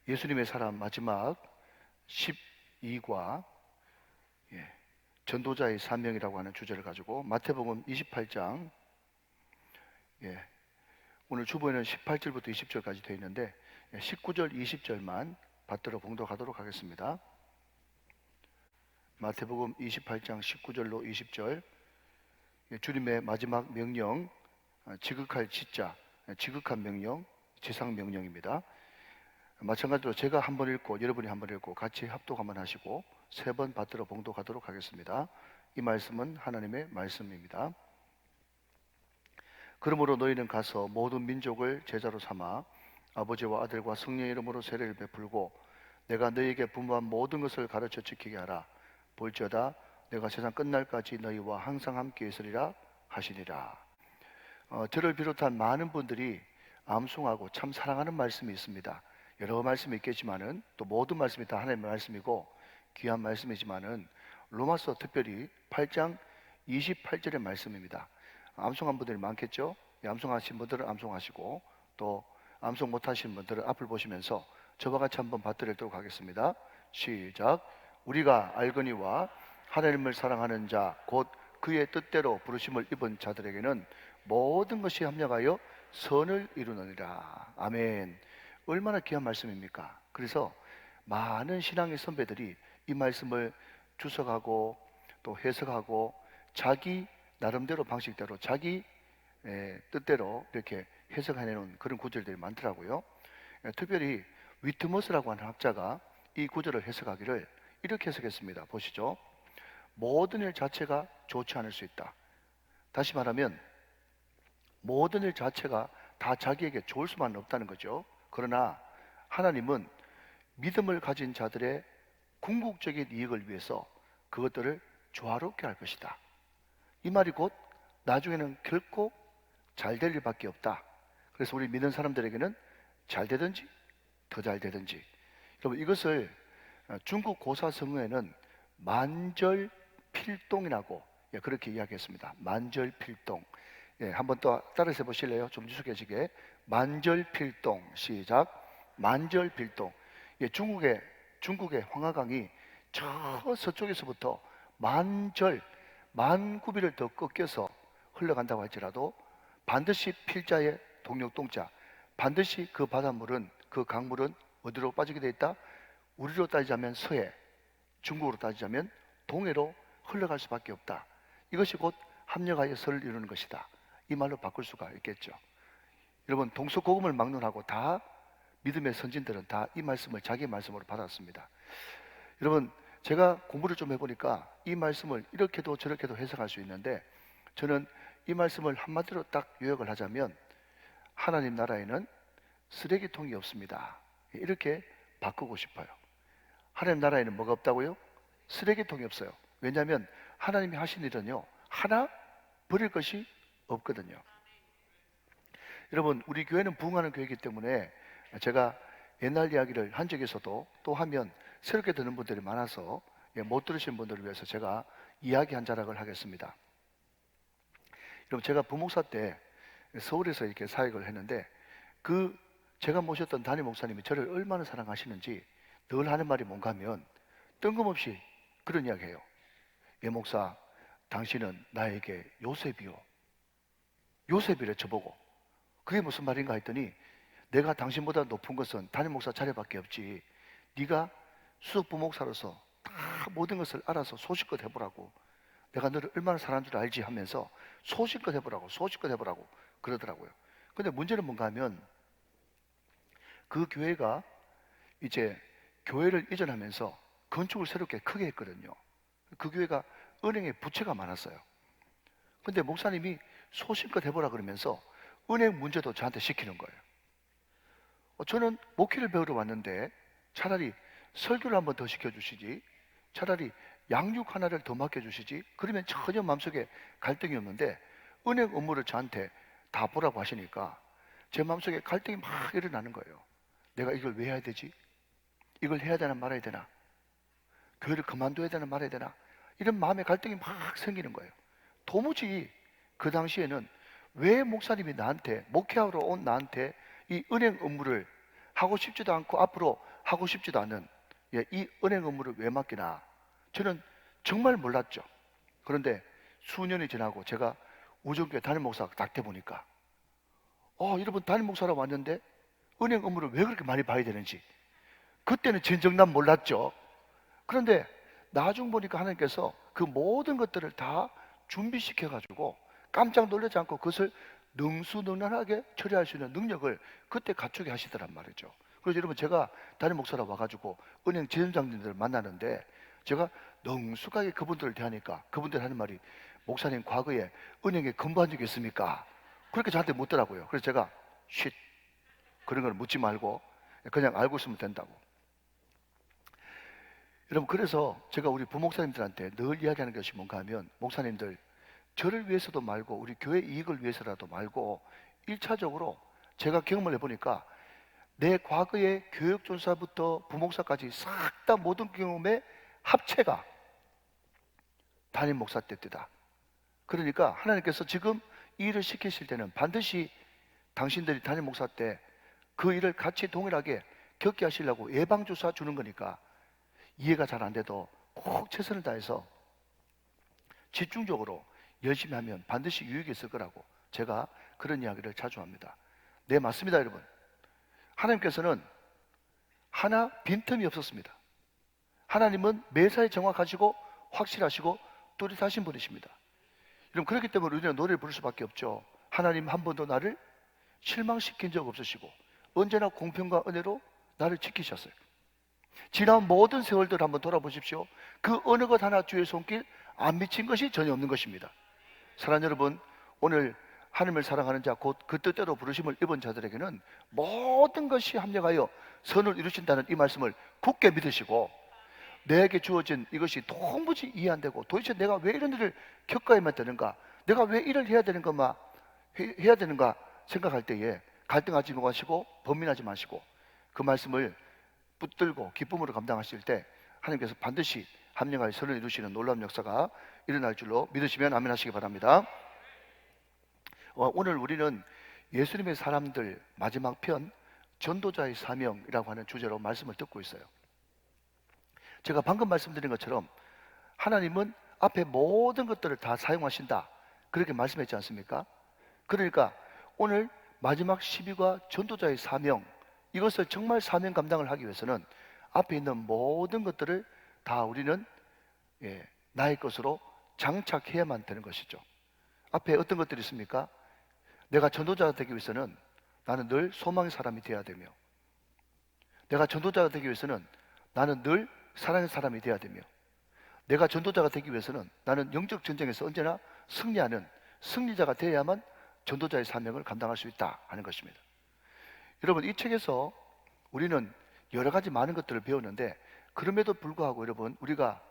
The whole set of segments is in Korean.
예수님의 사람 마지막 12과 전도자의 사명이라고 하는 주제를 가지고 마태복음 28장, 오늘 주보에는 18절부터 20절까지 되어 있는데 19절, 20절만 받들어 봉독하도록 하겠습니다. 마태복음 28장 19절로 20절, 주님의 마지막 명령, 지극할 지자, 지극한 명령, 지상 명령입니다. 마찬가지로 제가 한 번 읽고 여러분이 한 번 읽고 같이 합독 한번 하시고 세 번 받들어 봉독하도록 하겠습니다. 이 말씀은 하나님의 말씀입니다. 그러므로 너희는 가서 모든 민족을 제자로 삼아 아버지와 아들과 성령의 이름으로 세례를 베풀고 내가 너희에게 분부한 모든 것을 가르쳐 지키게 하라. 볼지어다 내가 세상 끝날까지 너희와 항상 함께 있으리라 하시니라. 저를 비롯한 많은 분들이 암송하고 참 사랑하는 말씀이 있습니다. 여러 말씀이 있겠지만은 또 모든 말씀이 다 하나님의 말씀이고 귀한 말씀이지만은 로마서 특별히 8장 28절의 말씀입니다. 암송한 분들이 많겠죠? 암송하신 분들은 암송하시고 또 암송 못하신 분들은 앞을 보시면서 저와 같이 한번 받들도록 하겠습니다. 시작. 우리가 알거니와 하나님을 사랑하는 자 곧 그의 뜻대로 부르심을 입은 자들에게는 모든 것이 합력하여 선을 이루느니라. 아멘. 얼마나 귀한 말씀입니까? 그래서 많은 신앙의 선배들이 이 말씀을 주석하고 또 해석하고 자기 나름대로 방식대로 자기 뜻대로 이렇게 해석해내는 그런 구절들이 많더라고요. 특별히 위트머스라고 하는 학자가 이 구절을 해석하기를 이렇게 해석했습니다. 보시죠. 모든 일 자체가 좋지 않을 수 있다. 다시 말하면 모든 일 자체가 다 자기에게 좋을 수만 없다는 거죠. 그러나 하나님은 믿음을 가진 자들의 궁극적인 이익을 위해서 그것들을 조화롭게 할 것이다. 이 말이 곧 나중에는 결코 잘 될 일밖에 없다. 그래서 우리 믿는 사람들에게는 잘 되든지 더 잘 되든지. 여러분, 이것을 중국 고사성어에는 만절필동이라고 그렇게 이야기했습니다. 만절필동. 한번 또 따라서 해보실래요? 좀 익숙해지게. 만절필동. 시작. 만절필동. 중국의 황하강이 저 서쪽에서부터 만구비를 더 꺾여서 흘러간다고 할지라도 반드시 필자의 동력동자, 반드시 그 바닷물은, 그 강물은 어디로 빠지게 되어 있다? 우리로 따지자면 서해, 중국으로 따지자면 동해로 흘러갈 수밖에 없다. 이것이 곧 합력하여 선을 이루는 것이다. 이 말로 바꿀 수가 있겠죠. 여러분, 동서고금을 막론하고 다 믿음의 선진들은 다 이 말씀을 자기 말씀으로 받았습니다. 여러분, 제가 공부를 좀 해보니까 이 말씀을 이렇게도 저렇게도 해석할 수 있는데, 저는 이 말씀을 한마디로 딱 요약을 하자면 하나님 나라에는 쓰레기통이 없습니다. 이렇게 바꾸고 싶어요. 하나님 나라에는 뭐가 없다고요? 쓰레기통이 없어요. 왜냐하면 하나님이 하신 일은요, 하나 버릴 것이 없거든요. 여러분, 우리 교회는 부흥하는 교회이기 때문에 제가 옛날 이야기를 한 적에서도 또 하면 새롭게 듣는 분들이 많아서 못 들으신 분들을 위해서 제가 이야기 한 자락을 하겠습니다. 여러분, 제가 부목사 때 서울에서 이렇게 사역을 했는데 제가 모셨던 담임 목사님이 저를 얼마나 사랑하시는지 늘 하는 말이 뭔가 하면 뜬금없이 그런 이야기해요. 예 목사, 당신은 나에게 요셉이요. 요셉이래 저보고. 그게 무슨 말인가 했더니 내가 당신보다 높은 것은 담임 목사 자리밖에 없지. 네가 수석 부목사로서 다 모든 것을 알아서 소식껏 해보라고. 내가 너를 얼마나 사랑하는 줄 알지 하면서 소식껏 해보라고 그러더라고요. 근데 문제는 뭔가 하면 그 교회가 이제 교회를 이전하면서 건축을 새롭게 크게 했거든요. 그 교회가 은행에 부채가 많았어요. 근데 목사님이 소식껏 해보라 그러면서 은행 문제도 저한테 시키는 거예요. 저는 목회를 배우러 왔는데 차라리 설교를 한번 더 시켜주시지, 차라리 양육 하나를 더 맡겨주시지, 그러면 전혀 마음속에 갈등이 없는데 은행 업무를 저한테 다 보라고 하시니까 제 마음속에 갈등이 막 일어나는 거예요. 내가 이걸 왜 해야 되지? 이걸 해야 되나 말아야 되나? 교회를 그만둬야 되나 말아야 되나? 이런 마음의 갈등이 막 생기는 거예요. 도무지 그 당시에는 왜 목사님이 목회하러 온 나한테 이 은행 업무를 하고 싶지도 않고 앞으로 하고 싶지도 않은 이 은행 업무를 왜 맡기나 저는 정말 몰랐죠. 그런데 수년이 지나고 제가 우정교회 담임 목사가 딱 돼보니까 여러분 담임 목사라고 왔는데 은행 업무를 왜 그렇게 많이 봐야 되는지 그때는 진정난 몰랐죠. 그런데 나중 보니까 하나님께서 그 모든 것들을 다 준비시켜가지고 깜짝 놀라지 않고 그것을 능수능란하게 처리할 수 있는 능력을 그때 갖추게 하시더란 말이죠. 그래서 여러분 제가 담임 목사라 와가지고 은행 지점장님들을 만나는데 제가 능숙하게 그분들을 대하니까 그분들 하는 말이 목사님 과거에 은행에 근무한 적이 있습니까? 그렇게 저한테 묻더라고요. 그래서 제가 쉿 그런 걸 묻지 말고 그냥 알고 있으면 된다고. 여러분 그래서 제가 우리 부목사님들한테 늘 이야기하는 것이 뭔가 하면 목사님들 저를 위해서도 말고 우리 교회 이익을 위해서라도 말고 1차적으로 제가 경험을 해보니까 내 과거의 교육전사부터 부목사까지 싹 다 모든 경험의 합체가 담임 목사 때다. 그러니까 하나님께서 지금 이 일을 시키실 때는 반드시 당신들이 담임 목사 때 그 일을 같이 동일하게 겪게 하시려고 예방주사 주는 거니까 이해가 잘 안 돼도 꼭 최선을 다해서 집중적으로 열심히 하면 반드시 유익이 있을 거라고 제가 그런 이야기를 자주 합니다. 네, 맞습니다, 여러분. 하나님께서는 하나 빈틈이 없었습니다. 하나님은 매사에 정확하시고 확실하시고 뚜렷하신 분이십니다. 여러분 그렇기 때문에 우리는 노래를 부를 수밖에 없죠. 하나님 한 번도 나를 실망시킨 적 없으시고 언제나 공평과 은혜로 나를 지키셨어요. 지난 모든 세월들 한번 돌아보십시오. 그 어느 것 하나 주의 손길 안 미친 것이 전혀 없는 것입니다. 사랑하는 여러분, 오늘 하나님을 사랑하는 자 곧 그 뜻대로 부르심을 입은 자들에게는 모든 것이 합력하여 선을 이루신다는 이 말씀을 굳게 믿으시고 내게 주어진 이것이 도무지 이해 안 되고 도대체 내가 왜 이런 일을 겪어야만 되는가, 내가 왜 일을 해야 되는가 생각할 때에 갈등하지 마시고 번민하지 마시고 그 말씀을 붙들고 기쁨으로 감당하실 때 하나님께서 반드시 합력하여 선을 이루시는 놀라운 역사가 일어날 줄로 믿으시면 아멘 하시기 바랍니다. 오늘 우리는 예수님의 사람들 마지막 편 전도자의 사명이라고 하는 주제로 말씀을 듣고 있어요. 제가 방금 말씀드린 것처럼 하나님은 앞에 모든 것들을 다 사용하신다 그렇게 말씀했지 않습니까? 그러니까 오늘 마지막 12과 전도자의 사명, 이것을 정말 사명 감당을 하기 위해서는 앞에 있는 모든 것들을 다 우리는 나의 것으로 장착해야만 되는 것이죠. 앞에 어떤 것들이 있습니까? 내가 전도자가 되기 위해서는 나는 늘 소망의 사람이 되어야 되며, 내가 전도자가 되기 위해서는 나는 늘 사랑의 사람이 되어야 되며, 내가 전도자가 되기 위해서는 나는 영적 전쟁에서 언제나 승리하는 승리자가 되어야만 전도자의 사명을 감당할 수 있다 하는 것입니다. 여러분 이 책에서 우리는 여러 가지 많은 것들을 배우는데 그럼에도 불구하고 여러분 우리가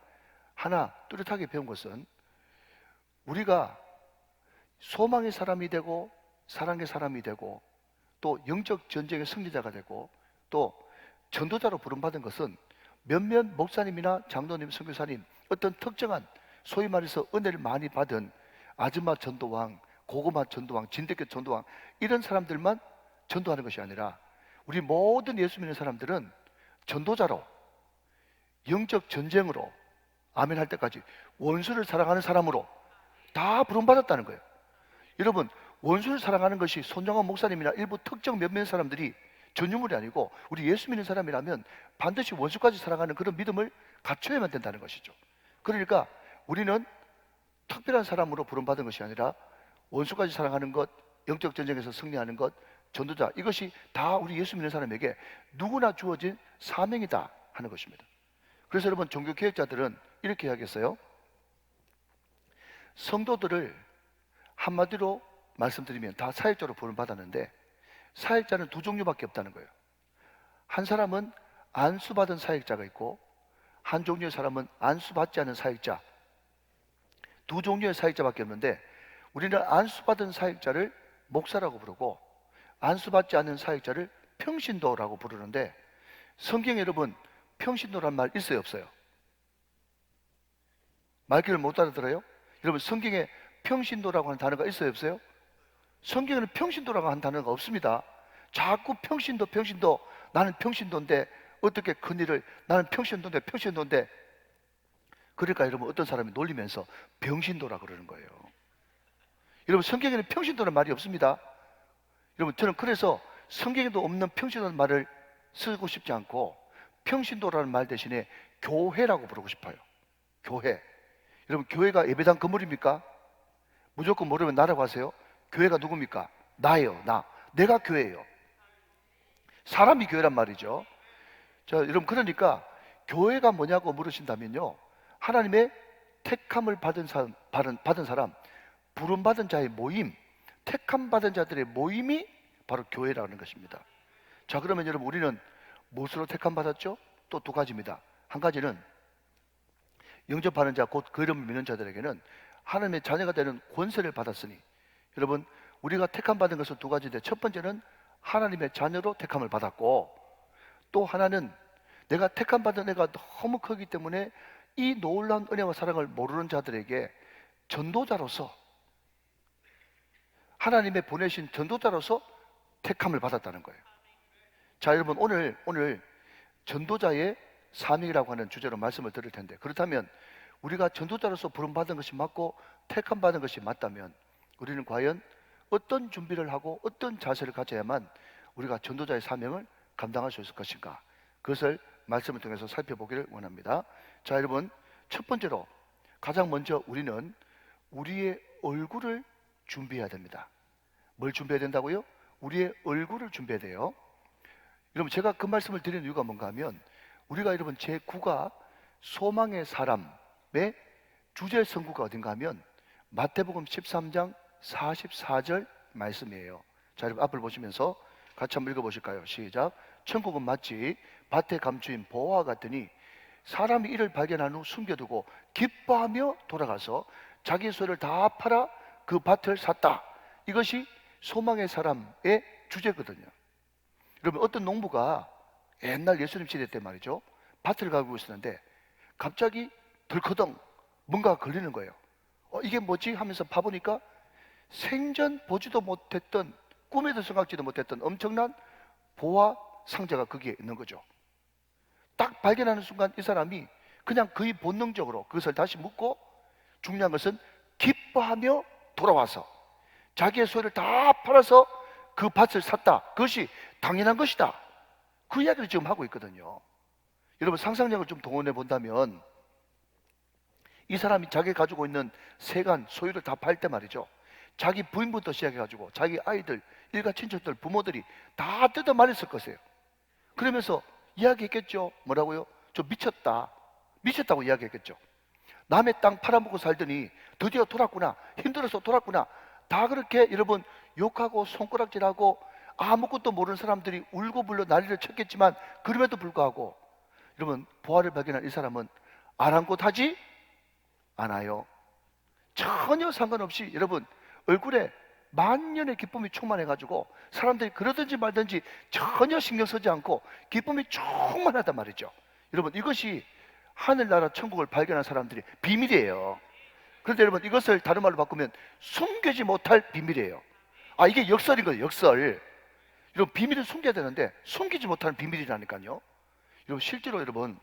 하나 뚜렷하게 배운 것은 우리가 소망의 사람이 되고 사랑의 사람이 되고 또 영적 전쟁의 승리자가 되고 또 전도자로 부름받은 것은 몇몇 목사님이나 장로님, 선교사님 어떤 특정한 소위 말해서 은혜를 많이 받은 아줌마 전도왕, 고구마 전도왕, 진돗개 전도왕 이런 사람들만 전도하는 것이 아니라 우리 모든 예수 믿는 사람들은 전도자로 영적 전쟁으로 아멘 할 때까지 원수를 사랑하는 사람으로 다 부름받았다는 거예요. 여러분 원수를 사랑하는 것이 손정원 목사님이나 일부 특정 몇몇 사람들이 전유물이 아니고 우리 예수 믿는 사람이라면 반드시 원수까지 사랑하는 그런 믿음을 갖춰야만 된다는 것이죠. 그러니까 우리는 특별한 사람으로 부름받은 것이 아니라 원수까지 사랑하는 것, 영적 전쟁에서 승리하는 것, 전도자, 이것이 다 우리 예수 믿는 사람에게 누구나 주어진 사명이다 하는 것입니다. 그래서 여러분 종교개혁자들은 이렇게 이야기했어요. 성도들을 한마디로 말씀드리면 다 사역자로 부름받았는데 사역자는 두 종류밖에 없다는 거예요. 한 사람은 안수받은 사역자가 있고 한 종류의 사람은 안수받지 않은 사역자, 두 종류의 사역자밖에 없는데 우리는 안수받은 사역자를 목사라고 부르고 안수받지 않은 사역자를 평신도라고 부르는데 성경에 여러분 평신도란 말 있어요 없어요? 말귀를 못 알아들어요? 여러분 성경에 평신도라고 하는 단어가 있어요 없어요? 성경에는 평신도라고 하는 단어가 없습니다. 자꾸 평신도 나는 평신도인데 어떻게 큰일을, 나는 평신도인데. 그러니까 여러분 어떤 사람이 놀리면서 병신도라 그러는 거예요. 여러분 성경에는 평신도라는 말이 없습니다. 여러분 저는 그래서 성경에도 없는 평신도라는 말을 쓰고 싶지 않고 평신도라는 말 대신에 교회라고 부르고 싶어요. 교회. 여러분 교회가 예배당 건물입니까? 무조건 모르면 나라고 하세요. 교회가 누굽니까? 나예요. 내가 교회예요. 사람이 교회란 말이죠. 자, 여러분 그러니까 교회가 뭐냐고 물으신다면요, 하나님의 택함을 받은 사람, 부름받은 자의 모임, 택함 받은 자들의 모임이 바로 교회라는 것입니다. 자, 그러면 여러분 우리는 무엇으로 택함 받았죠? 또 두 가지입니다. 한 가지는 영접하는 자, 곧 그 이름을 믿는 자들에게는 하나님의 자녀가 되는 권세를 받았으니, 여러분 우리가 택함 받은 것은 두 가지인데, 첫 번째는 하나님의 자녀로 택함을 받았고, 또 하나는 내가 택함 받은 애가 너무 크기 때문에 이 놀라운 은혜와 사랑을 모르는 자들에게 전도자로서, 하나님의 보내신 전도자로서 택함을 받았다는 거예요. 자, 여러분 오늘 전도자의 사명이라고 하는 주제로 말씀을 드릴 텐데, 그렇다면 우리가 전도자로서 부름받은 것이 맞고 택함 받은 것이 맞다면 우리는 과연 어떤 준비를 하고 어떤 자세를 가져야만 우리가 전도자의 사명을 감당할 수 있을 것인가, 그것을 말씀을 통해서 살펴보기를 원합니다. 자, 여러분 첫 번째로 가장 먼저 우리는 우리의 얼굴을 준비해야 됩니다. 뭘 준비해야 된다고요? 우리의 얼굴을 준비해야 돼요. 여러분 제가 그 말씀을 드리는 이유가 뭔가 하면, 우리가 여러분 제9가 소망의 사람의 주제 성구가 어딘가 하면 마태복음 13장 44절 말씀이에요. 자, 여러분 앞을 보시면서 같이 한번 읽어보실까요? 시작. 천국은 마치 밭에 감추인 보화와 같으니 사람이 이를 발견한 후 숨겨두고 기뻐하며 돌아가서 자기 소유를 다 팔아 그 밭을 샀다. 이것이 소망의 사람의 주제거든요. 여러분 어떤 농부가 옛날 예수님 시대 때 말이죠, 밭을 가꾸고 있었는데 갑자기 덜커덩 뭔가 걸리는 거예요. 이게 뭐지 하면서 봐보니까 생전 보지도 못했던, 꿈에도 생각지도 못했던 엄청난 보화 상자가 거기에 있는 거죠. 딱 발견하는 순간 이 사람이 그냥 거의 본능적으로 그것을 다시 묻고, 중요한 것은 기뻐하며 돌아와서 자기의 소유를 다 팔아서 그 밭을 샀다. 그것이 당연한 것이다. 그 이야기를 지금 하고 있거든요. 여러분 상상력을 좀 동원해 본다면, 이 사람이 자기가 가지고 있는 세간 소유를 다 팔 때 말이죠, 자기 부인부터 시작해가지고 자기 아이들, 일가 친척들, 부모들이 다 뜯어 말렸을 것이에요. 그러면서 이야기했겠죠. 뭐라고요? 저 미쳤다고 이야기했겠죠. 남의 땅 팔아먹고 살더니 드디어 돌았구나, 힘들어서 돌았구나, 다 그렇게 여러분 욕하고 손가락질하고 아무것도 모르는 사람들이 울고불러 난리를 쳤겠지만, 그럼에도 불구하고 여러분 보화를 발견한 이 사람은 아랑곳하지 않아요. 전혀 상관없이 여러분 얼굴에 만년의 기쁨이 충만해가지고 사람들이 그러든지 말든지 전혀 신경 쓰지 않고 기쁨이 충만하단 말이죠. 여러분 이것이 하늘나라 천국을 발견한 사람들의 비밀이에요. 그런데 여러분 이것을 다른 말로 바꾸면 숨기지 못할 비밀이에요. 이게 역설인 거예요. 역설. 여러분 비밀을 숨겨야 되는데 숨기지 못하는 비밀이라니까요. 여러분 실제로 여러분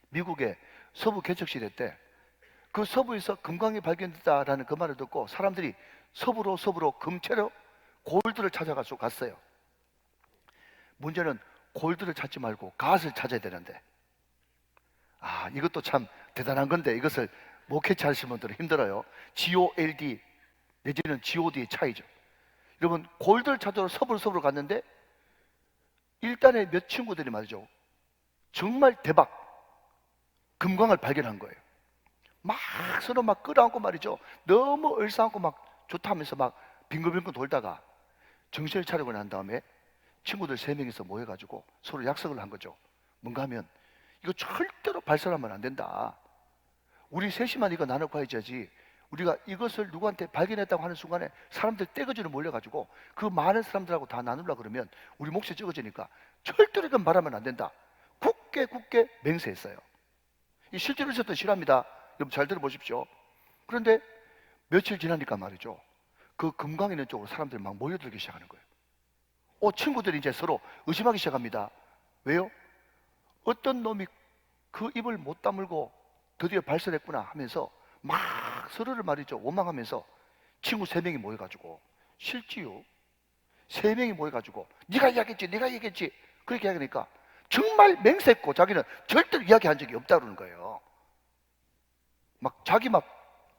미국의 서부 개척 시대 때 그 서부에서 금광이 발견됐다라는 그 말을 듣고 사람들이 서부로 금채로 골드를 찾아가지고 갔어요. 문제는 골드를 찾지 말고 갓을 찾아야 되는데, 이것도 참 대단한 건데 이것을 목회치 하시는 분들은 힘들어요. GOLD 내지는 GOD의 차이죠. 여러분 골드를 찾으러 서부로 갔는데 일단에 몇 친구들이 말이죠, 정말 대박 금광을 발견한 거예요. 막 서로 막 끌어안고 말이죠, 너무 얼싸안고 막 좋다 하면서 막 빙글빙글 돌다가 정신을 차리고 난 다음에 친구들 3명이서 모여가지고 서로 약속을 한 거죠. 뭔가 하면 이거 절대로 발설하면 안 된다. 우리 셋이만 이거 나눠 가야지. 우리가 이것을 누구한테 발견했다고 하는 순간에 사람들 떼거지로 몰려가지고 그 많은 사람들하고 다 나누려고 그러면 우리 몫이 적어지니까 절대로 이건 말하면 안 된다. 굳게 맹세했어요. 이 실제로 있었던 실화입니다. 여러분 잘 들어보십시오. 그런데 며칠 지나니까 말이죠, 그 금강 있는 쪽으로 사람들이 막 모여들기 시작하는 거예요. 친구들이 이제 서로 의심하기 시작합니다. 왜요? 어떤 놈이 그 입을 못 다물고 드디어 발설했구나 하면서 막 서로를 말이죠 원망하면서 친구 3명이 모여가지고 실지요 3명이 모여가지고 네가 이야기했지 네가 얘기했지 그렇게 이야기하니까 정말 맹세했고 자기는 절대로 이야기한 적이 없다 그러는 거예요. 막 자기 막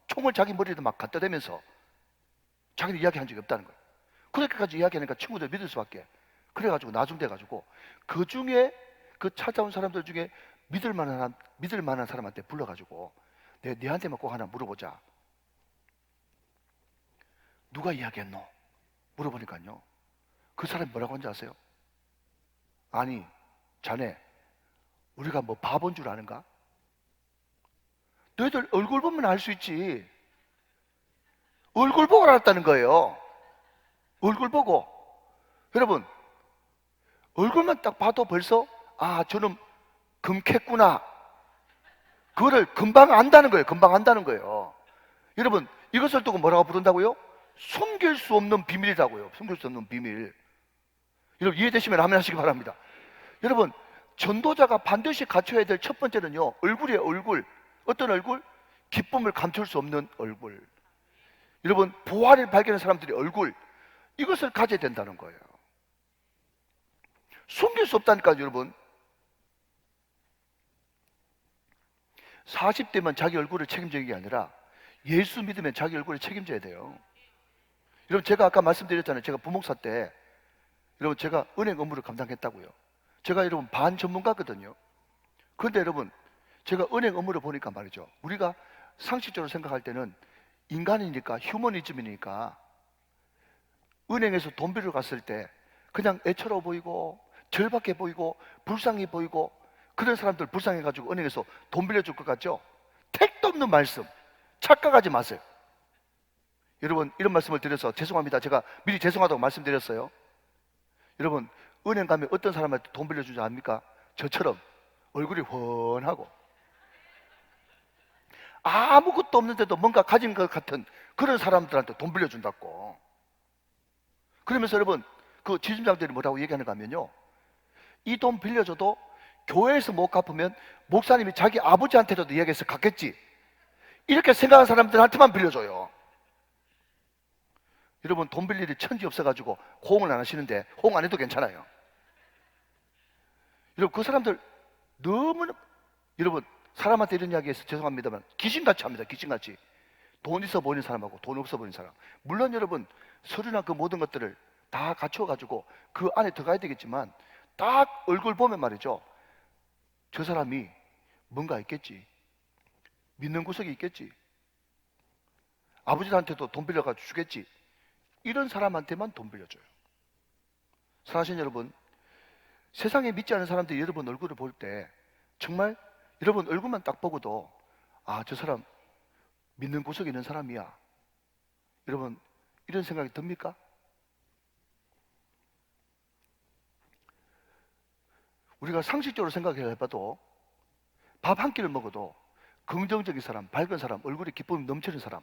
총을 자기 머리에다 막 갖다 대면서 자기는 이야기한 적이 없다는 거예요. 그렇게까지 이야기하니까 친구들 믿을 수밖에. 그래가지고 나중 돼가지고 그 중에 그 찾아온 사람들 중에 믿을 만한 사람한테 불러가지고 너한테만 꼭 하나 물어보자. 누가 이야기했노? 물어보니까요. 그 사람이 뭐라고 한지 아세요? 아니, 자네, 우리가 뭐 바본 줄 아는가? 너희들 얼굴 보면 알 수 있지. 얼굴 보고 알았다는 거예요. 얼굴 보고. 여러분, 얼굴만 딱 봐도 벌써, 아, 저놈 금캤구나. 그거를 금방 안다는 거예요. 금방 안다는 거예요. 여러분, 이것을 두고 뭐라고 부른다고요? 숨길 수 없는 비밀이라고요. 숨길 수 없는 비밀. 여러분, 이해되시면 아멘 하시기 바랍니다. 여러분, 전도자가 반드시 갖춰야 될 첫 번째는요, 얼굴이에요, 얼굴. 어떤 얼굴? 기쁨을 감출 수 없는 얼굴. 여러분, 부활을 발견한 사람들의 얼굴. 이것을 가져야 된다는 거예요. 숨길 수 없다니까요, 여러분. 40대면 자기 얼굴을 책임지는 게 아니라 예수 믿으면 자기 얼굴을 책임져야 돼요. 여러분, 제가 아까 말씀드렸잖아요. 제가 부목사 때 여러분 제가 은행 업무를 감당했다고요. 제가 여러분 반 전문가거든요. 그런데 여러분 제가 은행 업무를 보니까 말이죠. 우리가 상식적으로 생각할 때는 인간이니까 휴머니즘이니까 은행에서 돈 빌려 갔을 때 그냥 애처로워 보이고 절박해 보이고 불쌍해 보이고 그런 사람들 불쌍해가지고 은행에서 돈 빌려줄 것 같죠? 택도 없는 말씀 착각하지 마세요. 여러분 이런 말씀을 드려서 죄송합니다. 제가 미리 죄송하다고 말씀드렸어요. 여러분 은행 가면 어떤 사람한테 돈 빌려주지 않습니까? 저처럼 얼굴이 훤하고 아무것도 없는데도 뭔가 가진 것 같은 그런 사람들한테 돈 빌려준다고. 그러면서 여러분 그 지점장들이 뭐라고 얘기하는가 하면요, 이 돈 빌려줘도 교회에서 못 갚으면 목사님이 자기 아버지한테도 이야기해서 갚겠지, 이렇게 생각하는 사람들한테만 빌려줘요. 여러분 돈 빌릴 일이 천지 없어가지고 호응을 안 하시는데 호응 안 해도 괜찮아요. 여러분 그 사람들 너무 여러분 사람한테 이런 이야기해서 죄송합니다만 귀신같이 합니다. 귀신같이. 돈 있어 보이는 사람하고 돈 없어 보이는 사람. 물론 여러분 서류나 그 모든 것들을 다 갖춰가지고 그 안에 들어가야 되겠지만 딱 얼굴 보면 말이죠, 저 사람이 뭔가 있겠지, 믿는 구석이 있겠지, 아버지한테도 돈 빌려가지고 주겠지, 이런 사람한테만 돈 빌려줘요. 사랑하시는 여러분, 세상에 믿지 않는 사람들이 여러분 얼굴을 볼 때 정말 여러분 얼굴만 딱 보고도 아, 저 사람 믿는 구석이 있는 사람이야, 여러분 이런 생각이 듭니까? 우리가 상식적으로 생각해봐도 밥 한 끼를 먹어도 긍정적인 사람, 밝은 사람, 얼굴에 기쁨이 넘치는 사람,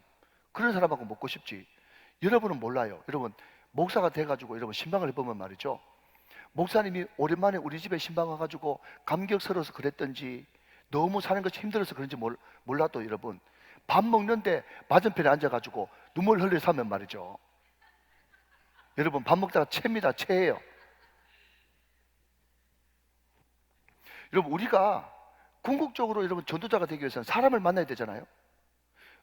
그런 사람하고 먹고 싶지. 여러분은 몰라요. 여러분 목사가 돼가지고 여러분 신방을 해보면 말이죠, 목사님이 오랜만에 우리 집에 신방 와가지고 감격스러워서 그랬던지 너무 사는 것이 힘들어서 그런지 몰라도 여러분 밥 먹는데 맞은편에 앉아가지고 눈물 흘리면서 하면 말이죠, 여러분 밥 먹다가 체입니다. 체예요. 여러분 우리가 궁극적으로 여러분 전도자가 되기 위해서는 사람을 만나야 되잖아요.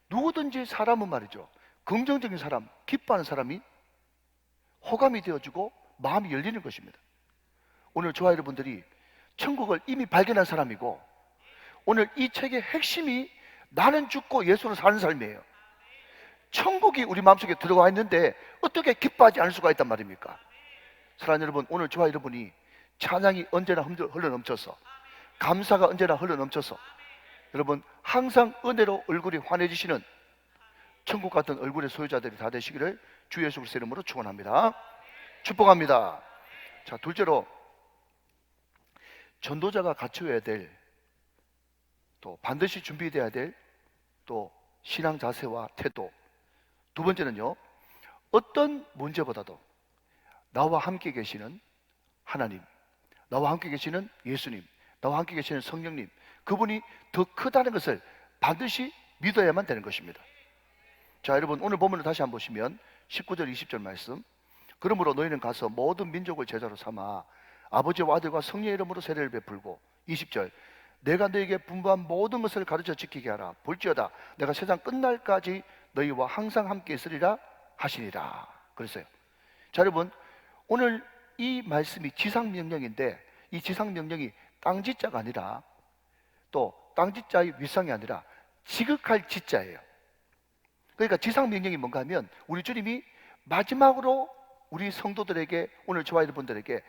누구든지 사람은 말이죠, 긍정적인 사람, 기뻐하는 사람이 호감이 되어주고 마음이 열리는 것입니다. 오늘 저와 여러분들이 천국을 이미 발견한 사람이고 오늘 이 책의 핵심이 나는 죽고 예수로 사는 삶이에요. 천국이 우리 마음속에 들어와 있는데 어떻게 기뻐하지 않을 수가 있단 말입니까? 사랑하는 여러분, 오늘 저와 여러분이 찬양이 언제나 흘러넘쳐서 감사가 언제나 흘러넘쳐서 여러분 항상 은혜로 얼굴이 환해지시는 천국 같은 얼굴의 소유자들이 다 되시기를 주 예수 그리스도의 이름으로 축원합니다. 축복합니다. 자, 둘째로 전도자가 갖춰야 될, 또 반드시 준비되어야 될 또 신앙 자세와 태도. 두 번째는요, 어떤 문제보다도 나와 함께 계시는 하나님, 나와 함께 계시는 예수님, 나와 함께 계시는 성령님, 그분이 더 크다는 것을 반드시 믿어야만 되는 것입니다. 자, 여러분 오늘 본문을 다시 한번 보시면 19절 20절 말씀, 그러므로 너희는 가서 모든 민족을 제자로 삼아 아버지와 아들과 성령의 이름으로 세례를 베풀고, 20절, 내가 너에게 분부한 모든 것을 가르쳐 지키게 하라. 볼지어다 내가 세상 끝날까지 너희와 항상 함께 있으리라 하시니라. 그랬어요. 자, 여러분 오늘 이 말씀이 지상명령인데, 이 지상명령이 땅지자가 아니라, 또 땅지자의 윗상이 아니라 지극할 지자예요. 그러니까 지상명령이 뭔가 하면 우리 주님이 마지막으로 우리 성도들에게, 오늘 저와 여러분들에게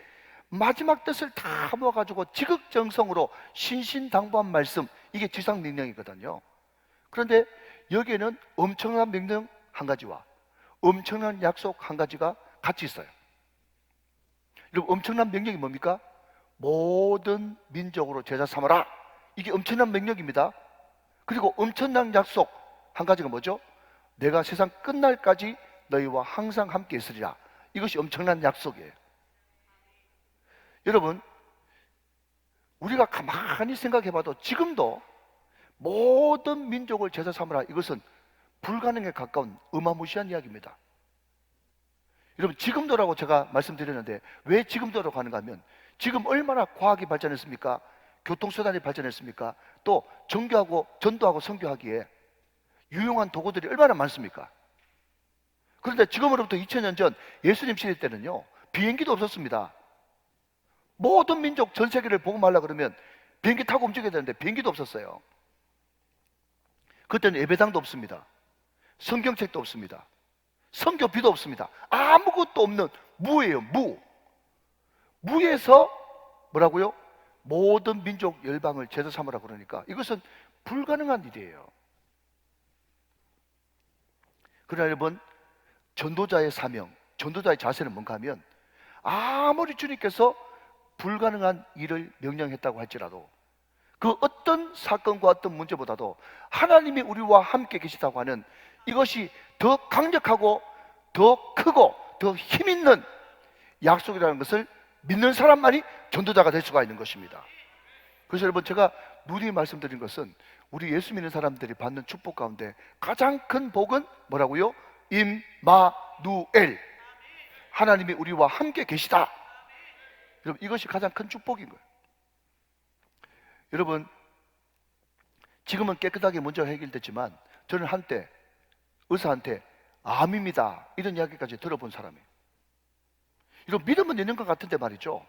마지막 뜻을 다 모아가지고 지극정성으로 신신당부한 말씀, 이게 지상명령이거든요. 그런데 여기에는 엄청난 명령 한 가지와 엄청난 약속 한 가지가 같이 있어요. 여러분, 엄청난 명령이 뭡니까? 모든 민족으로 제자 삼아라. 이게 엄청난 명령입니다. 그리고 엄청난 약속 한 가지가 뭐죠? 내가 세상 끝날까지 너희와 항상 함께 있으리라. 이것이 엄청난 약속이에요. 여러분, 우리가 가만히 생각해봐도 지금도 모든 민족을 제자 삼으라, 이것은 불가능에 가까운 어마무시한 이야기입니다. 여러분, 지금도라고 제가 말씀드렸는데 왜 지금도라고 하는가 하면, 지금 얼마나 과학이 발전했습니까? 교통수단이 발전했습니까? 또 정교하고 전도하고 선교하기에 유용한 도구들이 얼마나 많습니까? 그런데 지금으로부터 2000년 전 예수님 시대 때는요, 비행기도 없었습니다. 모든 민족 전 세계를 복음하려고 그러면 비행기 타고 움직여야 되는데 비행기도 없었어요. 그때는 예배당도 없습니다. 성경책도 없습니다. 성교비도 없습니다. 아무것도 없는 무예요. 무에서 뭐라고요? 모든 민족 열방을 제자 삼으라 그러니까 이것은 불가능한 일이에요. 그러나 여러분, 전도자의 사명, 전도자의 자세는 뭔가 하면, 아무리 주님께서 불가능한 일을 명령했다고 할지라도 그 어떤 사건과 어떤 문제보다도 하나님이 우리와 함께 계시다고 하는 이것이 더 강력하고 더 크고 더 힘있는 약속이라는 것을 믿는 사람만이 전도자가 될 수가 있는 것입니다. 그래서 여러분, 제가 누누이 말씀드린 것은 우리 예수 믿는 사람들이 받는 축복 가운데 가장 큰 복은 뭐라고요? 임마누엘, 하나님이 우리와 함께 계시다. 여러분, 이것이 가장 큰 축복인 거예요. 여러분, 지금은 깨끗하게 문제가 해결됐지만 저는 한때 의사한테 암입니다 이런 이야기까지 들어본 사람이에요. 이런 믿음은 있는 것 같은데 말이죠,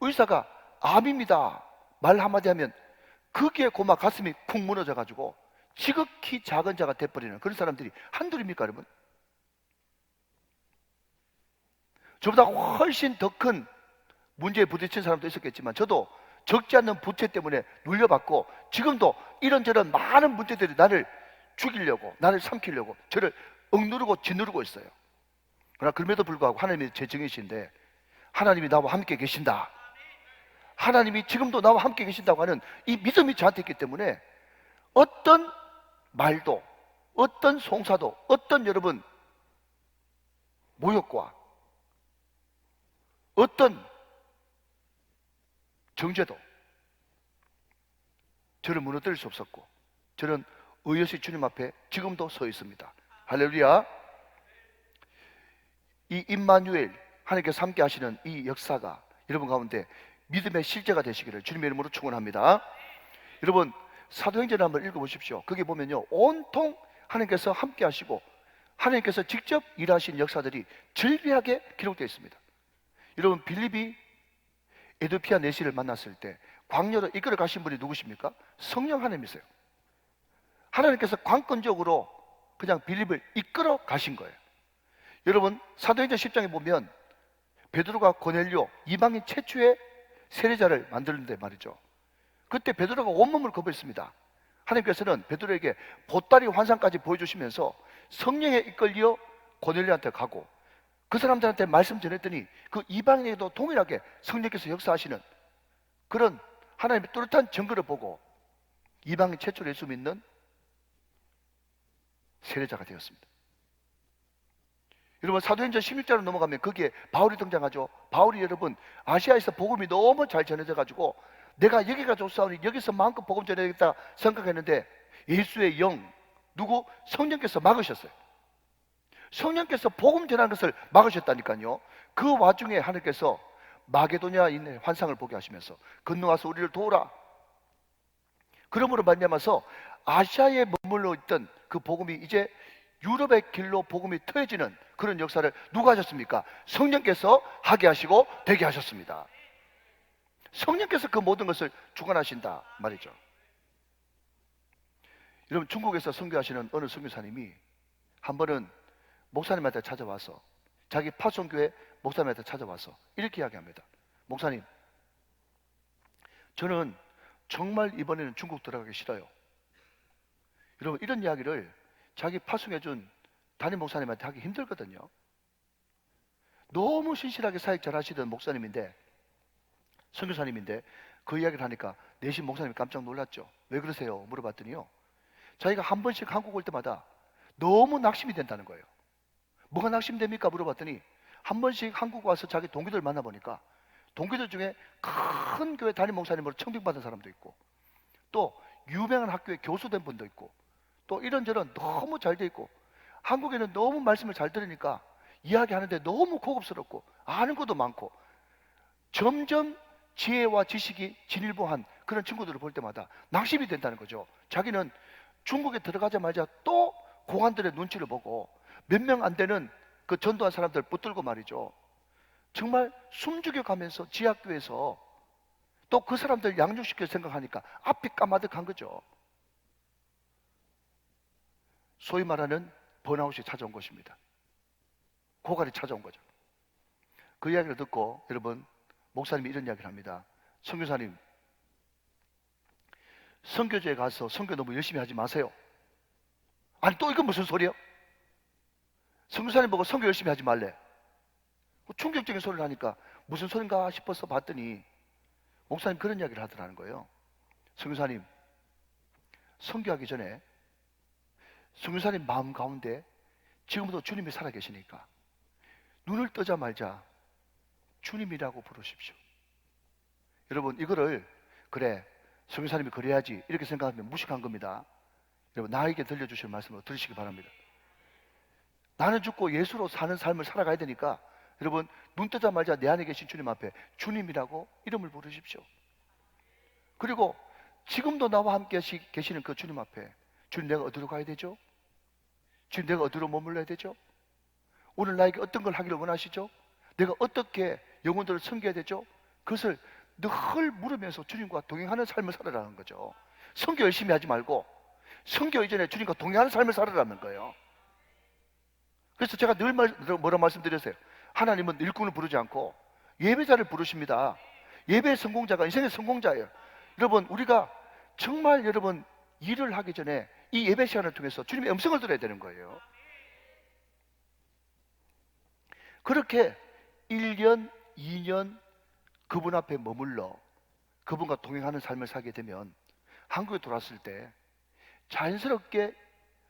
의사가 암입니다 말 한마디 하면 거기에 고마 가슴이 쿵 무너져 가지고 지극히 작은 자가 돼버리는 그런 사람들이 한둘입니까 여러분? 저보다 훨씬 더 큰 문제에 부딪힌 사람도 있었겠지만 저도 적지 않는 부채 때문에 눌려받고 지금도 이런저런 많은 문제들이 나를 죽이려고, 나를 삼키려고 저를 억누르고 짓누르고 있어요. 그러나 그럼에도 불구하고 하나님이 제 증인이신데, 하나님이 나와 함께 계신다, 하나님이 지금도 나와 함께 계신다고 하는 이 믿음이 저한테 있기 때문에 어떤 말도, 어떤 송사도, 어떤 여러분 모욕과 어떤 정죄도 저를 무너뜨릴 수 없었고, 저는 의여시 주님 앞에 지금도 서 있습니다. 할렐루야. 이 임마누엘, 하나님께서 함께 하시는 이 역사가 여러분 가운데 믿음의 실제가 되시기를 주님의 이름으로 축원합니다. 여러분, 사도행전을 한번 읽어보십시오. 거기 보면요, 온통 하나님께서 함께 하시고 하나님께서 직접 일하신 역사들이 절비하게 기록되어 있습니다. 여러분, 빌립이 에도피아 내시를 만났을 때 광야로 이끌어 가신 분이 누구십니까? 성령 하나님이세요. 하나님께서 관건적으로 그냥 빌립을 이끌어 가신 거예요. 여러분, 사도행전 10장에 보면 베드로가 고넬료, 이방인 최초의 세례자를 만드는데 말이죠, 그때 베드로가 온몸을 거부했습니다. 하나님께서는 베드로에게 보따리 환상까지 보여주시면서 성령에 이끌려 고넬료한테 가고 그 사람들한테 말씀 전했더니 그 이방인에게도 동일하게 성령께서 역사하시는 그런 하나님의 뚜렷한 증거를 보고 이방인 최초로 예수 믿는 세례자가 되었습니다. 여러분 사도행전 16장으로 넘어가면 거기에 바울이 등장하죠. 바울이 여러분 아시아에서 복음이 너무 잘 전해져 가지고 내가 여기가 좋사오니 여기서 마음껏 복음 전해야겠다 생각했는데 예수의 영 누구? 성령께서 막으셨어요. 성령께서 복음 전하는 것을 막으셨다니까요. 그 와중에 하나님께서 마게도냐인의 환상을 보게 하시면서 건너와서 우리를 도우라. 그러므로 말미암아서 아시아에 머물러 있던 그 복음이 이제 유럽의 길로 복음이 트여지는 그런 역사를 누가 하셨습니까? 성령께서 하게 하시고 되게 하셨습니다. 성령께서 그 모든 것을 주관하신다 말이죠. 여러분 중국에서 선교하시는 어느 선교사님이 한 번은 목사님한테 찾아와서 자기 파송교회 목사님한테 찾아와서 이렇게 이야기합니다. 목사님, 저는 정말 이번에는 중국 들어가기 싫어요. 여러분 이런 이야기를 자기 파송해준 담임 목사님한테 하기 힘들거든요. 너무 신실하게 사역 잘 하시던 목사님인데 선교사님인데 그 이야기를 하니까 내심 목사님이 깜짝 놀랐죠. 왜 그러세요? 물어봤더니요, 자기가 한 번씩 한국 올 때마다 너무 낙심이 된다는 거예요. 뭐가 낙심됩니까? 물어봤더니 한 번씩 한국 와서 자기 동기들 만나보니까 동기들 중에 큰 교회 담임 목사님으로 청빙받은 사람도 있고 또 유명한 학교에 교수된 분도 있고 또 이런저런 너무 잘 돼 있고 한국에는 너무 말씀을 잘 들으니까 이야기하는데 너무 고급스럽고 아는 것도 많고 점점 지혜와 지식이 진일보한 그런 친구들을 볼 때마다 낙심이 된다는 거죠. 자기는 중국에 들어가자마자 또 고관들의 눈치를 보고 몇 명 안 되는 그 전도한 사람들 붙들고 말이죠. 정말 숨죽여 가면서 지하교에서 또 그 사람들 양육시켜 생각하니까 앞이 까마득한 거죠. 소위 말하는 번아웃이 찾아온 것입니다. 고갈이 찾아온 거죠. 그 이야기를 듣고 여러분 목사님이 이런 이야기를 합니다. 선교사님, 선교제에 가서 선교 너무 열심히 하지 마세요. 아니 또 이건 무슨 소리예요? 선교사님 보고 선교 열심히 하지 말래. 충격적인 소리를 하니까 무슨 소린가 싶어서 봤더니 목사님 그런 이야기를 하더라는 거예요. 선교사님, 선교하기 전에 선교사님 마음 가운데 지금도 주님이 살아계시니까 눈을 뜨자마자 주님이라고 부르십시오. 여러분 이거를 그래 선교사님이 그래야지 이렇게 생각하면 무식한 겁니다. 여러분 나에게 들려주실 말씀으로 들으시기 바랍니다. 나는 죽고 예수로 사는 삶을 살아가야 되니까 여러분 눈 뜨자마자 내 안에 계신 주님 앞에 주님이라고 이름을 부르십시오. 그리고 지금도 나와 함께 계시는 그 주님 앞에 주님 내가 어디로 가야 되죠? 주님 내가 어디로 머물러야 되죠? 오늘 나에게 어떤 걸 하기를 원하시죠? 내가 어떻게 영혼들을 섬겨야 되죠? 그것을 늘 물으면서 주님과 동행하는 삶을 살아라는 거죠. 선교 열심히 하지 말고 선교 이전에 주님과 동행하는 삶을 살아라는 거예요. 그래서 제가 늘 뭐라 말씀드렸어요? 하나님은 일꾼을 부르지 않고 예배자를 부르십니다. 예배의 성공자가 인생의 성공자예요. 여러분 우리가 정말 여러분 일을 하기 전에 이 예배 시간을 통해서 주님의 음성을 들어야 되는 거예요. 그렇게 1년, 2년 그분 앞에 머물러 그분과 동행하는 삶을 살게 되면 한국에 돌아왔을 때 자연스럽게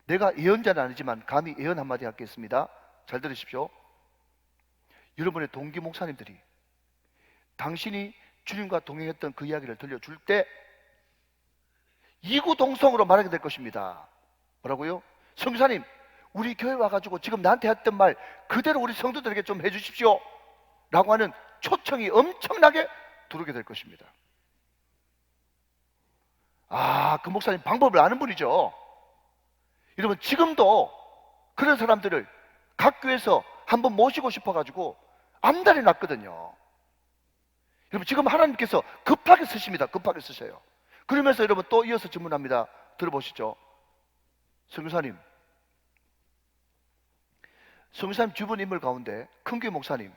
내가 예언자는 아니지만 감히 예언 한마디 하겠습니다. 잘 들으십시오. 여러분의 동기 목사님들이 당신이 주님과 동행했던 그 이야기를 들려줄 때 이구동성으로 말하게 될 것입니다. 뭐라고요? 선교사님, 우리 교회 와가지고 지금 나한테 했던 말 그대로 우리 성도들에게 좀 해주십시오 라고 하는 초청이 엄청나게 들어오게 될 것입니다. 아, 그 목사님 방법을 아는 분이죠. 여러분 지금도 그런 사람들을 각 교회에서 한번 모시고 싶어가지고 안달이 났거든요. 여러분 지금 하나님께서 급하게 쓰십니다. 급하게 쓰셔요. 그러면서 여러분 또 이어서 질문합니다. 들어보시죠. 선교사님 주변 인물 가운데 큰교회 목사님,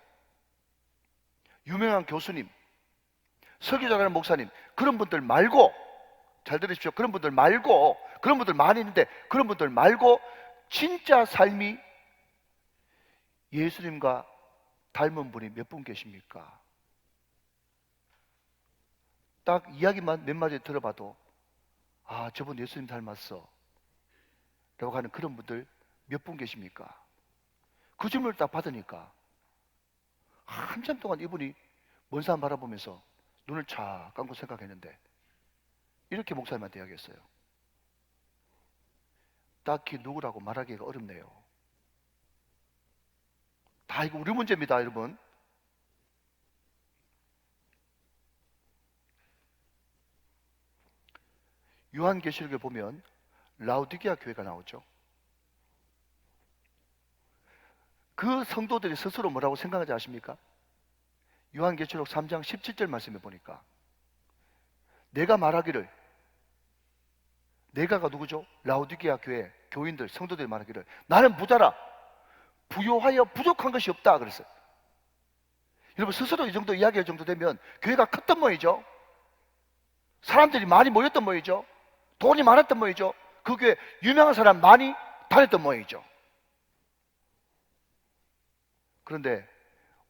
유명한 교수님, 설교 잘하는 목사님 그런 분들 말고 잘 들으십시오. 그런 분들 말고 그런 분들 많이 있는데 그런 분들 말고 진짜 삶이 예수님과 닮은 분이 몇 분 계십니까? 딱 이야기만 몇 마디 들어봐도 아 저분 예수님 닮았어 라고 하는 그런 분들 몇 분 계십니까? 그 질문을 딱 받으니까 한참 동안 이분이 먼 산 바라보면서 눈을 쫙 감고 생각했는데 이렇게 목사님한테 이야기했어요. 딱히 누구라고 말하기가 어렵네요. 다 이거 우리 문제입니다, 여러분. 요한계시록에 보면 라우디게아 교회가 나오죠. 그 성도들이 스스로 뭐라고 생각하지 아십니까? 요한계시록 3장 17절 말씀에 보니까 내가 말하기를, 내가가 누구죠? 라우디게아 교회 교인들, 성도들이 말하기를 나는 부자라 부요하여 부족한 것이 없다 그랬어요. 여러분 스스로 이 정도 이야기할 정도 되면 교회가 컸던 모이죠. 사람들이 많이 모였던 모이죠. 돈이 많았던 모이죠. 그 교회 유명한 사람 많이 다녔던 모이죠. 그런데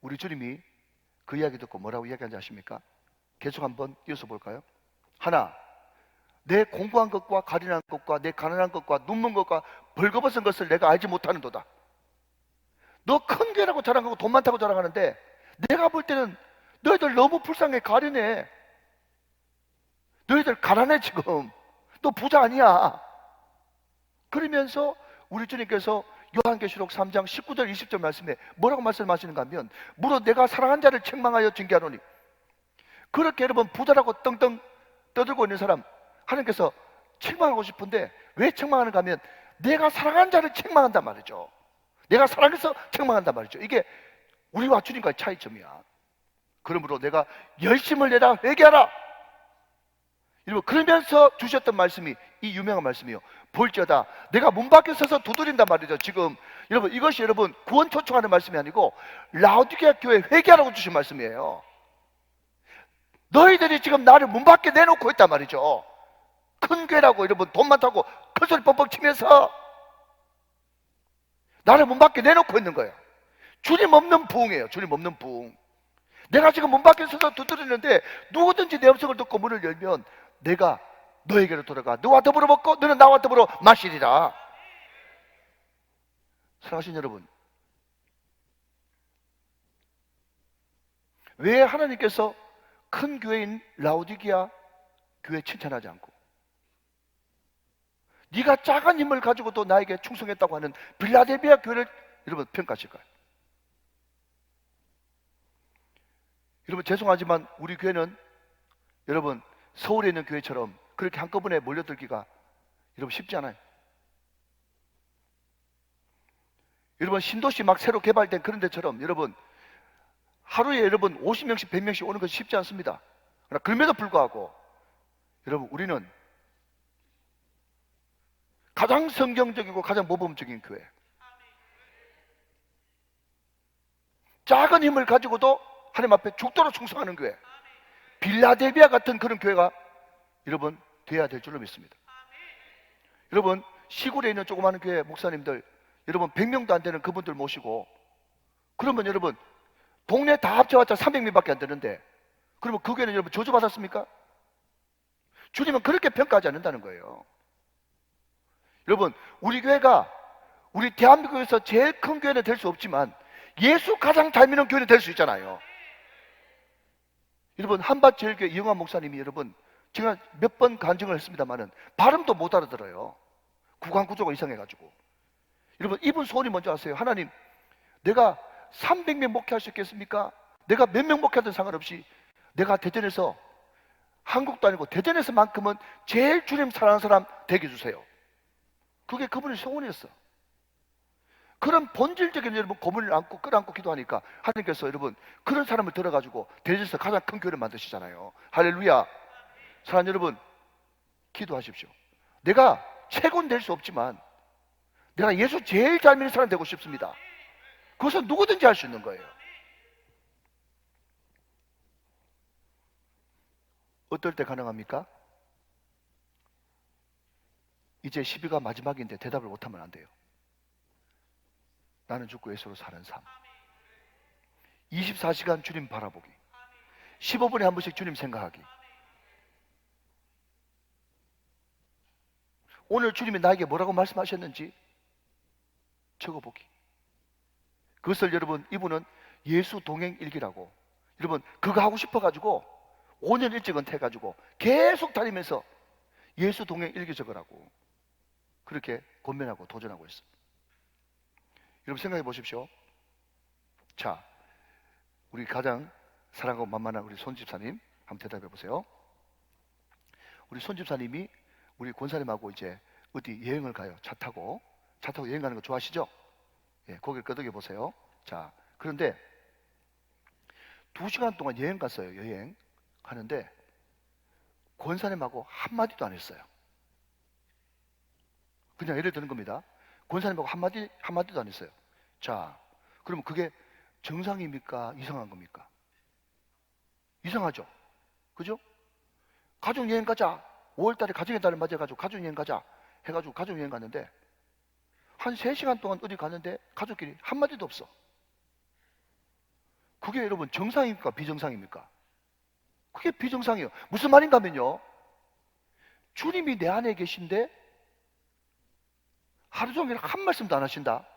우리 주님이 그 이야기 듣고 뭐라고 이야기하는지 아십니까? 계속 한번 이어서 볼까요? 하나, 내 공부한 것과 가련한 것과 내 가난한 것과 눈먼 것과 벌거벗은 것을 내가 알지 못하는도다. 너 큰 교회라고 자랑하고 돈 많다고 자랑하는데 내가 볼 때는 너희들 너무 불쌍해, 가련해. 너희들 가난해 지금. 너 부자 아니야. 그러면서 우리 주님께서 요한계시록 3장 19절 20절 말씀에 뭐라고 말씀하시는가 하면 무릇 내가 사랑한 자를 책망하여 징계하노니, 그렇게 여러분 부자라고 떵떵 떠들고 있는 사람 하나님께서 책망하고 싶은데 왜 책망하는가 하면 내가 사랑한 자를 책망한단 말이죠. 내가 사랑해서 책망한단 말이죠. 이게 우리와 주님과의 차이점이야. 그러므로 내가 열심을 내라, 회개하라. 여러분 그러면서 주셨던 말씀이 이 유명한 말씀이요. 볼지어다 내가 문 밖에 서서 두드린단 말이죠. 지금 여러분 이것이 여러분 구원 초청하는 말씀이 아니고 라우디게아 교회 회개하라고 주신 말씀이에요. 너희들이 지금 나를 문 밖에 내놓고 있단 말이죠. 큰 교회라고 여러분 돈 많다고 큰 소리 뻥뻥 치면서 나를 문 밖에 내놓고 있는 거예요. 주님 없는 부흥이에요. 주님 없는 부흥. 내가 지금 문 밖에 서서 두드리는데 누구든지 내 음성을 듣고 문을 열면 내가 너에게로 돌아가 너와 더불어 먹고 너는 나와 더불어 마시리라. 사랑하신 여러분, 왜 하나님께서 큰 교회인 라우디게아 교회 칭찬하지 않고 네가 작은 힘을 가지고도 나에게 충성했다고 하는 빌라델비아 교회를 여러분 평가하실까요? 여러분 죄송하지만 우리 교회는 여러분 서울에 있는 교회처럼 그렇게 한꺼번에 몰려들기가 여러분 쉽지 않아요. 여러분 신도시 막 새로 개발된 그런 데처럼 여러분 하루에 여러분 50명씩 100명씩 오는 것이 쉽지 않습니다. 그러나 그럼에도 불구하고 여러분 우리는 가장 성경적이고 가장 모범적인 교회, 작은 힘을 가지고도 하나님 앞에 죽도록 충성하는 교회, 빌라델비아 같은 그런 교회가 여러분 돼야 될 줄로 믿습니다. 여러분 시골에 있는 조그마한 교회 목사님들 여러분 100명도 안 되는 그분들 모시고 그러면 여러분 동네 다 합쳐봤자 300명밖에 안 되는데 그러면 그 교회는 여러분 저주받았습니까? 주님은 그렇게 평가하지 않는다는 거예요. 여러분 우리 교회가 우리 대한민국에서 제일 큰 교회는 될 수 없지만 예수 가장 잘 믿는 교회는 될 수 있잖아요. 여러분 한밭제일교회 이영환 목사님이 여러분 제가 몇 번 간증을 했습니다마는 발음도 못 알아들어요. 구강 구조가 이상해가지고. 여러분 이분 소원이 뭔지 아세요? 하나님 내가 300명 목회할 수 있겠습니까? 내가 몇 명 목회하든 상관없이 내가 대전에서 한국도 아니고 대전에서만큼은 제일 주님 사랑하는 사람 되게 해주세요. 그게 그분의 소원이었어. 그런 본질적인 여러분 고민을 안고 끌어안고 기도하니까 하나님께서 여러분 그런 사람을 들어가지고 대전에서 가장 큰 교회를 만드시잖아요. 할렐루야. 사랑하는 여러분 기도하십시오. 내가 최고는 될 수 없지만 내가 예수 제일 잘 믿는 사람 되고 싶습니다. 그것은 누구든지 할 수 있는 거예요. 어떨 때 가능합니까? 이제 12가 마지막인데 대답을 못하면 안 돼요. 나는 죽고 예수로 사는 삶. 24시간 주님 바라보기. 15분에 한 번씩 주님 생각하기. 오늘 주님이 나에게 뭐라고 말씀하셨는지 적어보기. 그것을 여러분, 이분은 예수 동행 일기라고, 여러분 그거 하고 싶어가지고 5년 일찍 은퇴해가지고 계속 다니면서 예수 동행 일기 적으라고 그렇게 권면하고 도전하고 있어. 여러분 생각해 보십시오. 자, 우리 가장 사랑하고 만만한 우리 손 집사님 한번 대답해 보세요. 우리 손 집사님이 우리 권사님하고 이제 어디 여행을 가요. 차 타고 여행 가는 거 좋아하시죠? 예, 고개를 끄덕여 보세요. 자, 그런데 2시간 동안 여행 갔어요. 여행 가는데 권사님하고 한마디도 안 했어요. 그냥 예를 드는 겁니다. 권사님하고 한마디도 안 했어요. 자, 그러면 그게 정상입니까? 이상한 겁니까? 이상하죠? 그죠? 가족여행 가자. 5월달에 가정의 달을 맞아가지고 가족여행 가자 해가지고 가족여행 갔는데 한 3시간 동안 어디 갔는데 가족끼리 한마디도 없어. 그게 여러분 정상입니까? 비정상입니까? 그게 비정상이에요. 무슨 말인가 하면요, 주님이 내 안에 계신데 하루 종일 한 말씀도 안 하신다.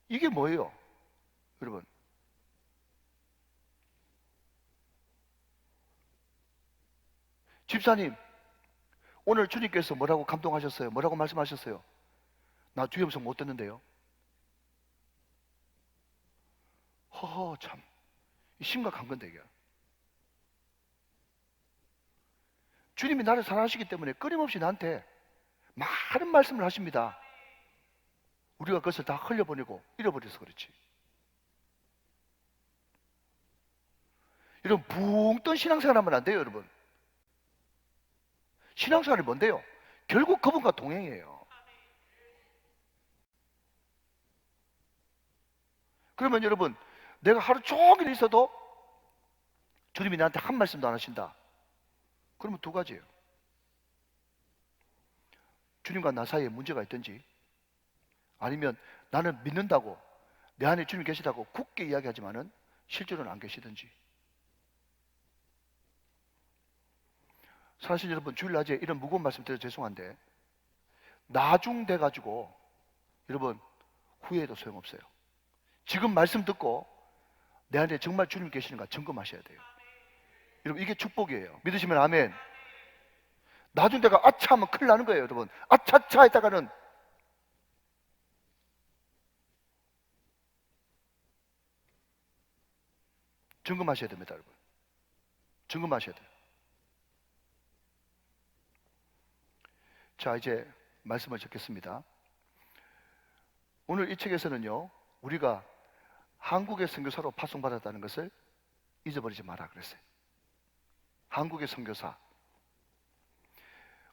이게 뭐예요? 여러분, 집사님 오늘 주님께서 뭐라고 감동하셨어요? 뭐라고 말씀하셨어요? 나 주의 음성 못 듣는데요. 허허, 참 심각한 건데 이게. 주님이 나를 사랑하시기 때문에 끊임없이 나한테 많은 말씀을 하십니다. 우리가 그것을 다 흘려보내고 잃어버려서 그렇지. 여러분 붕 뜬 신앙생활 하면 안 돼요. 여러분 신앙생활이 뭔데요? 결국 그분과 동행이에요. 그러면 여러분 내가 하루 종일 있어도 주님이 나한테 한 말씀도 안 하신다. 그러면 2가지예요. 주님과 나 사이에 문제가 있든지, 아니면 나는 믿는다고 내 안에 주님 계시다고 굳게 이야기하지만은 실제로는 안 계시든지. 사실 여러분 주일낮에 이런 무거운 말씀 드려서 죄송한데 나중 돼가지고 여러분 후회해도 소용없어요. 지금 말씀 듣고 내 안에 정말 주님 계시는가 점검하셔야 돼요. 여러분 이게 축복이에요. 믿으시면 아멘. 나중 내가 아차 하면 큰일 나는 거예요. 여러분 아차차 했다가는 점검하셔야 됩니다. 여러분 점검하셔야 돼요. 자, 이제 말씀을 적겠습니다. 오늘 이 책에서는요, 우리가 한국의 선교사로 파송받았다는 것을 잊어버리지 마라 그랬어요. 한국의 선교사.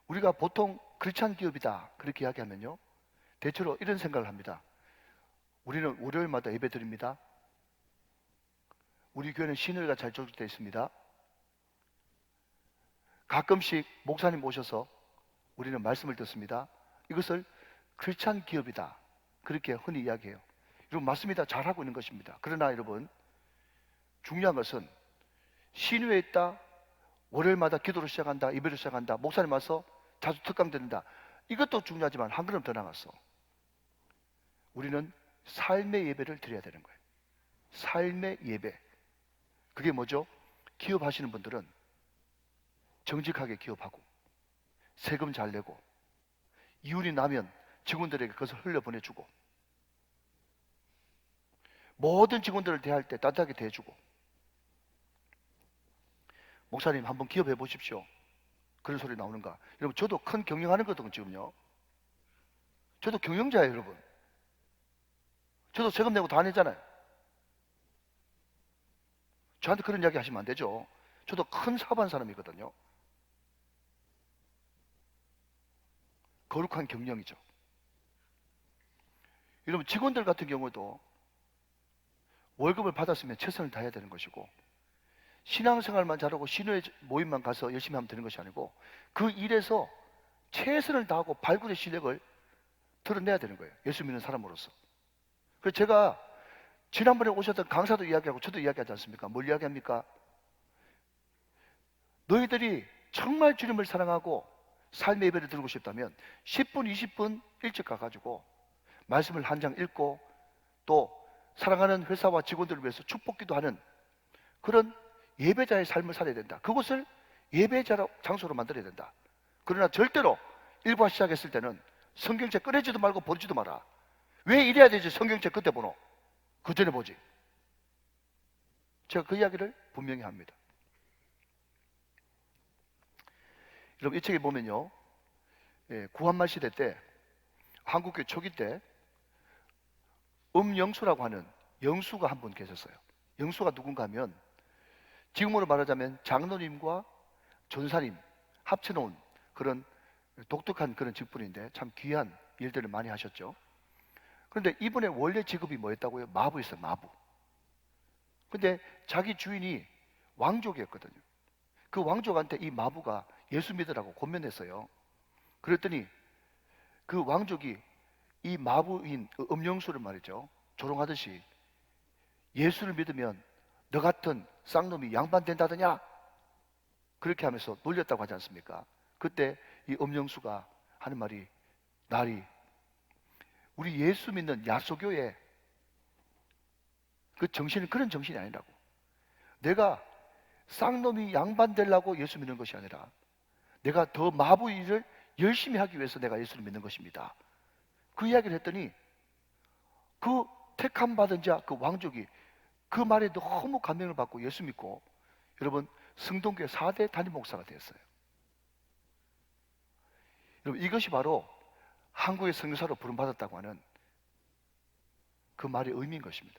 우리가 보통 크리스찬 기업이다 그렇게 이야기하면요, 대체로 이런 생각을 합니다. 우리는 월요일마다 예배 드립니다. 우리 교회는 신의가 잘 조직되어 있습니다. 가끔씩 목사님 오셔서 우리는 말씀을 듣습니다. 이것을 크리스찬 기업이다 그렇게 흔히 이야기해요. 여러분 맞습니다. 잘하고 있는 것입니다. 그러나 여러분 중요한 것은 신유에 있다, 월요일마다 기도를 시작한다, 예배를 시작한다, 목사님 와서 자주 특강 듣는다, 이것도 중요하지만 한 걸음 더 나갔어. 우리는 삶의 예배를 드려야 되는 거예요. 삶의 예배. 그게 뭐죠? 기업하시는 분들은 정직하게 기업하고 세금 잘 내고 이윤이 나면 직원들에게 그것을 흘려보내주고 모든 직원들을 대할 때 따뜻하게 대해주고. 목사님 한번 기업해 보십시오. 그런 소리 나오는가? 여러분 저도 큰 경영하는 거거든요. 지금요 저도 경영자예요. 여러분 저도 세금 내고 다 내잖아요. 저한테 그런 이야기 하시면 안 되죠. 저도 큰 사업한 사람이거든요. 거룩한 경영이죠. 여러분 직원들 같은 경우도 월급을 받았으면 최선을 다해야 되는 것이고, 신앙생활만 잘하고 신회 모임만 가서 열심히 하면 되는 것이 아니고 그 일에서 최선을 다하고 발굴의 실력을 드러내야 되는 거예요. 예수 믿는 사람으로서. 그래서 제가 지난번에 오셨던 강사도 이야기하고 저도 이야기하지 않습니까? 뭘 이야기합니까? 너희들이 정말 주님을 사랑하고 삶의 예배를 드리고 싶다면 10분, 20분 일찍 가가지고 말씀을 한 장 읽고 또 사랑하는 회사와 직원들을 위해서 축복기도 하는 그런 예배자의 삶을 살아야 된다. 그곳을 예배자 장소로 만들어야 된다. 그러나 절대로 일과 시작했을 때는 성경책 꺼내지도 말고 보지도 마라. 왜 이래야 되지? 성경책 그때 보노. 그 전에 보지. 제가 그 이야기를 분명히 합니다. 여러분 이 책에 보면요, 구한말 시대 때 한국교회 초기 때 음영수라고 하는 영수가 한 분 계셨어요. 영수가 누군가 하면 지금으로 말하자면 장로님과 전사님 합쳐놓은 그런 독특한 그런 직분인데 참 귀한 일들을 많이 하셨죠. 그런데 이분의 원래 직업이 뭐였다고요? 마부였어요. 마부. 근데 자기 주인이 왕족이었거든요. 그 왕족한테 이 마부가 예수 믿으라고 권면했어요. 그랬더니 그 왕족이 이 마부인 음영수를 말이죠, 조롱하듯이 예수를 믿으면 너 같은 쌍놈이 양반된다더냐? 그렇게 하면서 놀렸다고 하지 않습니까? 그때 이 음영수가 하는 말이 나리 우리 예수 믿는 야소교의 그 정신은 그런 정신이 아니라고. 내가 쌍놈이 양반 되려고 예수 믿는 것이 아니라 내가 더 마부 일을 열심히 하기 위해서 내가 예수를 믿는 것입니다. 그 이야기를 했더니 그 택함 받은 자 그 왕족이 그 말에 너무 감명을 받고 예수 믿고 여러분 성동교회 4대 담임 목사가 되었어요. 여러분 이것이 바로 한국의 선교사로 부름받았다고 하는 그 말의 의미인 것입니다.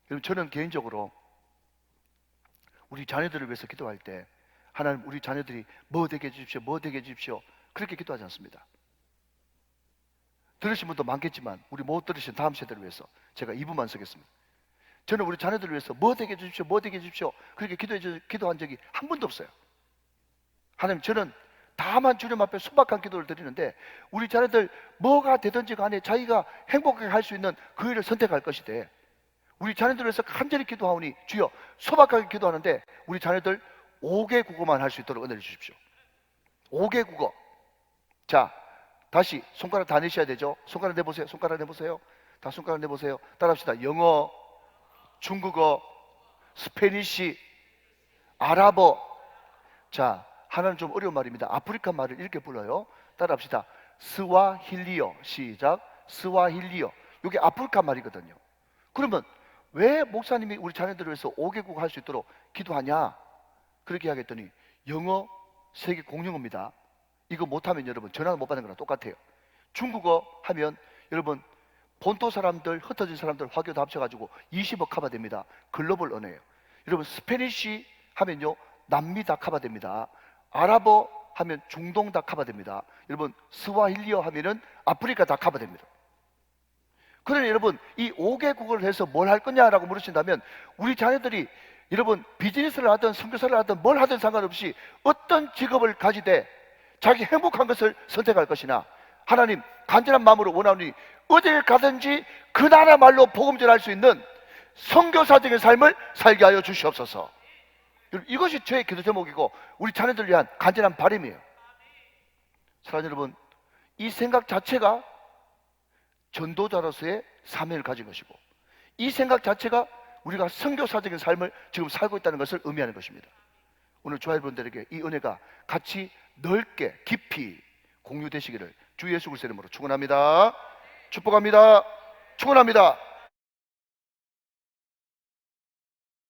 여러분 저는 개인적으로 우리 자녀들을 위해서 기도할 때 하나님 우리 자녀들이 뭐 되게 해주십시오, 뭐 되게 해주십시오 그렇게 기도하지 않습니다. 들으신 분도 많겠지만 우리 못 들으신 다음 세대를 위해서 제가 2분만 쓰겠습니다. 저는 우리 자녀들을 위해서 뭐 되게 해주십시오, 뭐 되게 해주십시오 그렇게 기도한 적이 한 번도 없어요. 하나님 저는 다만 주님 앞에 순박한 기도를 드리는데 우리 자녀들 뭐가 되든지 간에 자기가 행복하게 할 수 있는 그 일을 선택할 것이되 우리 자녀들을 위해서 간절히 기도하오니 주여 소박하게 기도하는데 우리 자녀들 5개 국어만 할 수 있도록 은혜를 주십시오. 5개 국어. 자 다시 손가락 다 내셔야 되죠. 손가락 내보세요. 손가락 내보세요. 다 손가락 내보세요. 따라합시다. 영어, 중국어, 스페니쉬, 아랍어. 자 하나는 좀 어려운 말입니다. 아프리카 말을 이렇게 불러요. 따라합시다. 스와힐리어. 시작. 스와힐리어. 이게 아프리카 말이거든요. 그러면 왜 목사님이 우리 자녀들을 위해서 5개국 할 수 있도록 기도하냐? 그렇게 하겠더니 영어 세계 공용어입니다. 이거 못하면 여러분 전화 못 받는 거랑 똑같아요. 중국어 하면 여러분 본토 사람들, 흩어진 사람들 화교 다 합쳐가지고 20억 커버됩니다. 글로벌 언어예요. 여러분 스페니쉬 하면요 남미 다 커버됩니다. 아랍어 하면 중동 다 커버됩니다. 여러분 스와힐리어 하면은 아프리카 다 커버됩니다. 그러니 여러분 이 5개국어를 해서 뭘 할 거냐라고 물으신다면 우리 자녀들이 여러분 비즈니스를 하든 선교사를 하든 뭘 하든 상관없이 어떤 직업을 가지되 자기 행복한 것을 선택할 것이나 하나님 간절한 마음으로 원하오니 어딜 가든지 그 나라 말로 복음 전할 수 있는 선교사적인 삶을 살게 하여 주시옵소서. 이것이 저의 기도 제목이고 우리 자녀들을 위한 간절한 바람이에요. 사랑하는 여러분 이 생각 자체가 전도자로서의 사명을 가진 것이고 이 생각 자체가 우리가 선교사적인 삶을 지금 살고 있다는 것을 의미하는 것입니다. 오늘 조합원들에게 이 은혜가 같이 넓게 깊이 공유되시기를 주 예수 그리스도의 이름으로 축원합니다. 축복합니다. 축원합니다.